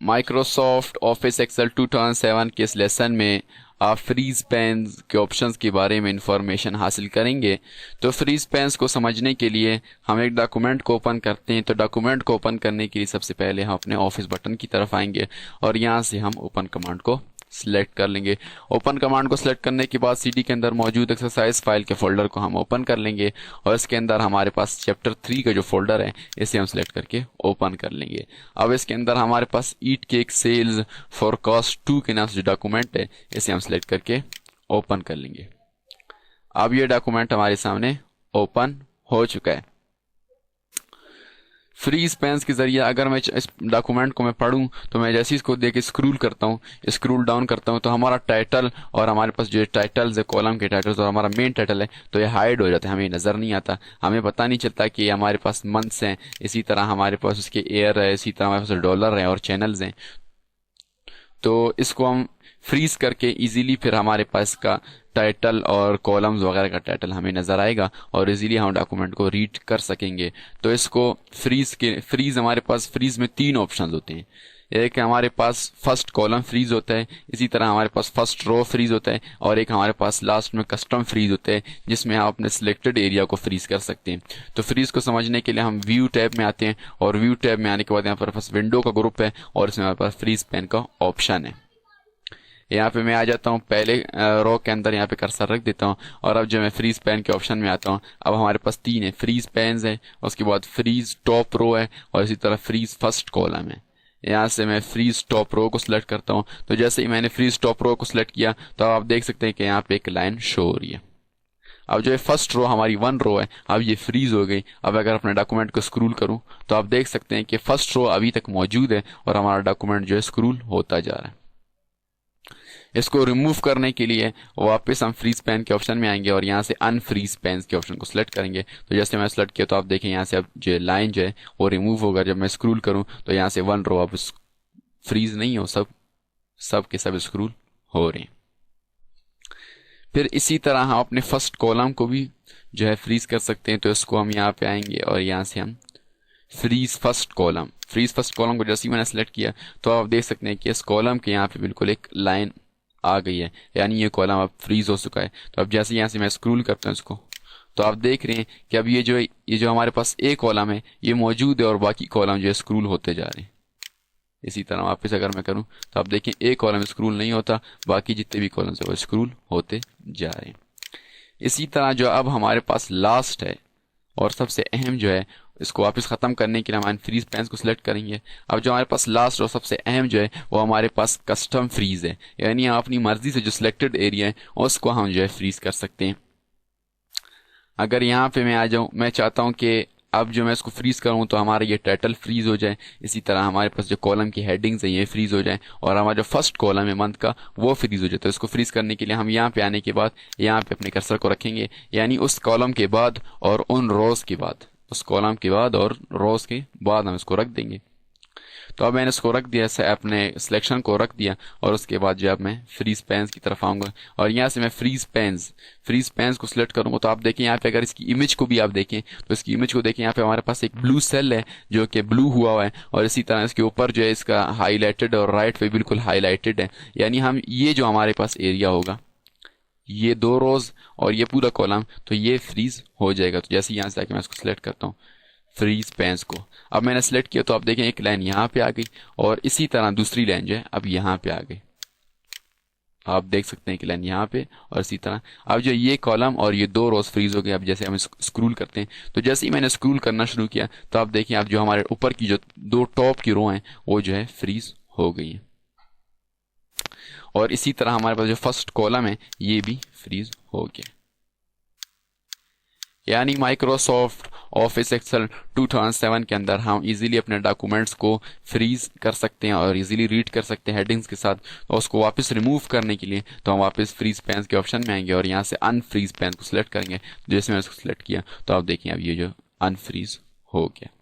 Microsoft office Excel 2007 के इस lesson में आप फ्रीज पेन्स के ऑप्शंस के बारे में इंफॉर्मेशन हासिल करेंगे। तो फ्रीज पेन्स को समझने के लिए हम एक डॉक्यूमेंट को ओपन करते हैं। तो डॉक्यूमेंट को ओपन करने के लिए सबसे पहले हम अपने ऑफिस बटन की तरफ आएंगे और यहाँ से हम ओपन कमांड को सिलेक्ट कर लेंगे। ओपन कमांड को सिलेक्ट करने के बाद सीडी के अंदर मौजूद एक्सरसाइज फाइल के फोल्डर को हम ओपन कर लेंगे और इसके अंदर हमारे पास चैप्टर 3 का जो फोल्डर है इसे हम सिलेक्ट करके ओपन कर लेंगे। अब इसके अंदर हमारे पास ईट केक सेल्स फॉरकास्ट 2 के नाम से जो डॉक्यूमेंट है इसे हम सिलेक्ट करके ओपन कर लेंगे। अब ये डॉक्यूमेंट हमारे सामने ओपन हो चुका है। फ्रीज पेन्स के जरिए अगर मैं इस डॉक्यूमेंट को मैं पढूं तो मैं जैसे इसको देख स्क्रूल करता हूँ, स्क्रूल डाउन करता हूँ, तो हमारा टाइटल और हमारे पास जो टाइटल्स है कॉलम के टाइटल्स और हमारा मेन टाइटल है तो ये हाइड हो जाता है, हमें नजर नहीं आता, हमें पता नहीं चलता कि हमारे पास मंथ्स हैं, इसी तरह हमारे पास उसके ईयर है, इसी तरह हमारे पास डॉलर है और चैनल्स हैं। तो इसको हम फ्रीज करके इजीली फिर हमारे पास का टाइटल और कॉलम्स वगैरह का टाइटल हमें नजर आएगा और इजीली हम डॉक्यूमेंट को रीड कर सकेंगे। तो इसको फ्रीज हमारे पास फ्रीज में 3 ऑप्शंस होते हैं। एक हमारे पास फर्स्ट कॉलम फ्रीज होता है, इसी तरह हमारे पास फर्स्ट रो फ्रीज होता है और एक हमारे पास लास्ट में कस्टम फ्रीज होता है जिसमें आप अपने सिलेक्टेड एरिया को फ्रीज कर सकते हैं। तो फ्रीज को समझने के लिए हम व्यू टैब में आते हैं और व्यू टैब में आने के बाद यहाँ पर पास विंडो का ग्रुप है और इसमें हमारे पास फ्रीज पेन का ऑप्शन है। यहाँ पे मैं आ जाता हूँ, पहले रो के अंदर यहाँ पे कर्सर रख देता हूँ और अब जो मैं फ्रीज पेन के ऑप्शन में आता हूँ, अब हमारे पास 3 है, फ्रीज पेन्स है, उसके बाद फ्रीज टॉप रो है और इसी तरह फ्रीज फर्स्ट कॉलम है। यहाँ से मैं फ्रीज टॉप रो को सिलेक्ट करता हूँ। तो जैसे ही मैंने फ्रीज टॉप रो को सिलेक्ट किया तो आप देख सकते हैं कि यहाँ पे एक लाइन शो हो रही है। अब जो है फर्स्ट रो हमारी 1 रो है, अब ये फ्रीज हो गई। अब अगर अपने डॉक्यूमेंट को स्क्रूल करूं तो आप देख सकते हैं कि फर्स्ट रो अभी तक मौजूद है और हमारा डॉक्यूमेंट जो है स्क्रूल होता जा रहा है। इसको रिमूव करने के लिए वापस हम फ्रीज पेन के ऑप्शन में आएंगे और यहाँ से अनफ्रीज पेन के ऑप्शन को सिलेक्ट करेंगे। तो जैसे मैं सिलेक्ट किया तो आप देखें यहाँ से अब जो लाइन जो है वो रिमूव होगा। जब मैं स्क्रूल करूं तो यहाँ से 1 रो अब फ्रीज नहीं हो, सब के सब स्क्रूल हो रहे हैं। फिर इसी तरह हम अपने फर्स्ट कॉलम को भी जो है फ्रीज कर सकते हैं। तो इसको हम यहाँ पे आएंगे और यहाँ से हम फ्रीज फर्स्ट कॉलम को जैसे ही मैंने सेलेक्ट किया तो आप देख सकते हैं कि इस कॉलम के यहाँ पे बिल्कुल एक लाइन आ गई है, यानी ये कॉलम अब फ्रीज हो चुका है। तो अब जैसे यहाँ से मैं स्क्रूल करता हूँ इसको तो आप देख रहे हैं कि अब ये जो हमारे पास ए कॉलम है ये मौजूद है और बाकी कॉलम जो है स्क्रूल होते जा रहे हैं। इसी तरह वापस अगर मैं करूं तो आप देखें ए कॉलम स्क्रूल नहीं होता, बाकी जितने भी कॉलम्स है वो स्क्रूल होते जा रहे हैं। इसी तरह जो अब हमारे पास लास्ट है और सबसे अहम जो है, इसको वापस खत्म करने के लिए हम फ्रीज पेन्स को सिलेक्ट करेंगे। अब जो हमारे पास लास्ट और सबसे अहम जो है वो हमारे पास कस्टम फ्रीज है, यानी आप अपनी मर्जी से जो सिलेक्टेड एरिया है उसको हम जो है फ्रीज कर सकते हैं। अगर यहाँ पे मैं आ जाऊं, मैं चाहता हूं कि अब जो मैं इसको फ्रीज करूं तो हमारा ये टाइटल फ्रीज हो जाए, इसी तरह हमारे पास जो कॉलम की हेडिंग्स है ये फ्रीज हो जाए और हमारा जो फर्स्ट कॉलम है मंथ का वो फ्रीज हो जाए। तो इसको फ्रीज करने के लिए हम यहाँ पे आने के बाद यहाँ पे अपने कर्सर को रखेंगे, यानी उस कॉलम के बाद और उन रोज के बाद, उस कॉलम के बाद और रोज के बाद हम इसको रख देंगे। तो अब मैंने इसको रख दिया, अपने सिलेक्शन को रख दिया और उसके बाद जो अब मैं फ्रीज पेन्स की तरफ आऊंगा और यहाँ से मैं फ्रीज पेन्स को सिलेक्ट करूंगा। तो आप देखें यहाँ पे अगर इसकी इमेज को भी आप देखें तो इसकी इमेज को देखें, यहाँ पे हमारे पास एक ब्लू सेल है जो कि ब्लू हुआ है और इसी तरह इसके ऊपर जो है इसका हाईलाइटेड और राइट पे बिल्कुल हाईलाइटेड है, यानी हम ये जो हमारे पास एरिया होगा ये 2 रोज और ये पूरा कॉलम तो ये फ्रीज हो जाएगा। तो जैसे यहाँ से आके मैं इसको सिलेक्ट करता हूँ फ्रीज पेन्स को, अब मैंने सेलेक्ट किया तो आप देखें एक लाइन यहाँ पे आ गई और इसी तरह दूसरी लाइन जो है अब यहाँ पे आ गई। आप देख सकते हैं कि लाइन यहाँ पे और इसी तरह अब जो ये कॉलम और ये 2 रोज फ्रीज हो गए। अब जैसे हम स्क्रूल करते हैं तो जैसे ही मैंने स्क्रूल करना शुरू किया तो आप देखिए अब जो हमारे ऊपर की जो 2 टॉप की रो हैं वो जो है फ्रीज हो गई है और इसी तरह हमारे पास जो फर्स्ट कॉलम है ये भी फ्रीज हो गया। यानी माइक्रोसॉफ्ट ऑफिस एक्सेल 2007 के अंदर हम इजीली अपने डॉक्यूमेंट्स को फ्रीज कर सकते हैं और इजीली रीड कर सकते हैं हेडिंग्स के साथ। और उसको वापस रिमूव करने के लिए तो हम वापस फ्रीज पेन्स के ऑप्शन में आएंगे और यहाँ से अनफ्रीज पेन को सिलेक्ट करेंगे। जैसे मैंने उसको सिलेक्ट किया तो आप देखिए अब ये जो अनफ्रीज हो गया।